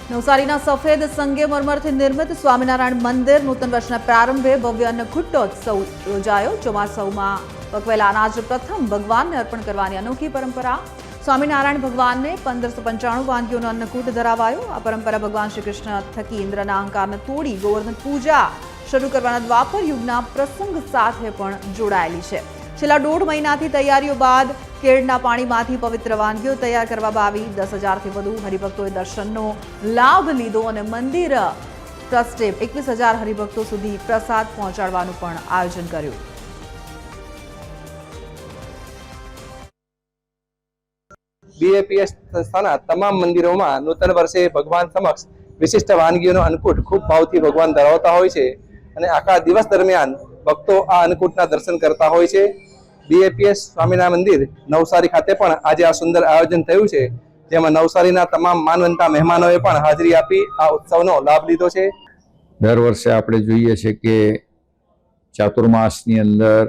નવસારીના સફેદ સંગેમરમરથી નિર્મિત સ્વામિનારાયણ મંદિર નૂતન વર્ષના પ્રારંભે ભવ્ય અન્નકૂટોત્સવ યોજાયો। ચોમાસામાં પકવેલા અનાજ પ્રથમ ભગવાનને અર્પણ કરવાની અનોખી પરંપરા। સ્વામિનારાયણ ભગવાનને 1595 વાનગીઓનો અન્નકૂટ ધરાવાયો। આ પરંપરા ભગવાન શ્રી કૃષ્ણ થકી ઇન્દ્રના અહંકારને તોડી ગોવર્ધન પૂજા શરૂ કરવાના દ્વાપર યુગના પ્રસંગ સાથે પણ જોડાયેલી છે। છેલ્લા 1.5 મહિનાથી તૈયારીઓ બાદ કેળના પાણીમાંથી પવિત્ર વાનગીઓ તૈયાર કરવામાં આવી। 10,000થી વધુ હરિભક્તોએ દર્શનનો લાભ લીધો અને મંદિર ટ્રસ્ટે 21,000 હરિભક્તો સુધી પ્રસાદ પહોંચાડવાનું પણ આયોજન કર્યું। बीएपीएस संस्थाना तमाम मंदिरों में नूतन वर्षे भगवान समक्ष विशिष्ट वानगीओनो अन्नकूट खूब भावथी भगवान धरावता होय छे अने आखा दिवस दरमियान भक्तो आ अन्नकूटना दर्शन करता होय छे। बीएपीएस स्वामीनारायण मंदिर नवसारी खाते पण आज आ सुंदर आयोजन थयुं छे, जेमां नवसारीना तमाम मानवंता मेहमानोए पण हाजरी आपी आ उत्सवनो लाभ लीधो छे। दर वर्षे आपणे जोईए छे के चातुर्मासनी अंदर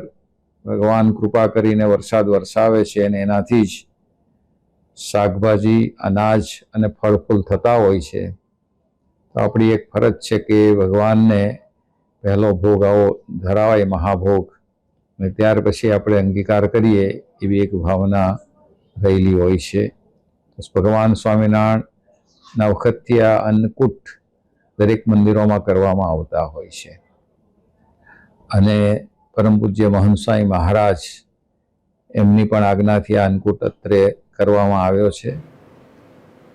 भगवान कृपा करीने वरसाद वरसावे छे अने एनाथी ज शाकभाजी अनाज अने फल फूल थता होय छे। तो आपणी एक फरज छे के भगवान ने पहलो भोग आवो धरावाय महाभोग अने त्यार पछी आपणे अंगीकार करीए एवी एक भावना रहेली होय छे। भगवान स्वामीनारायण वखतथी आ अन्नकूट दरेक मंदिरों करवामां आवता होय छे अने परम पूज्य महंत स्वामी महाराज एमनी पण आज्ञाथी आ अन्नकूट अत्रे करवामां आव्यो छे।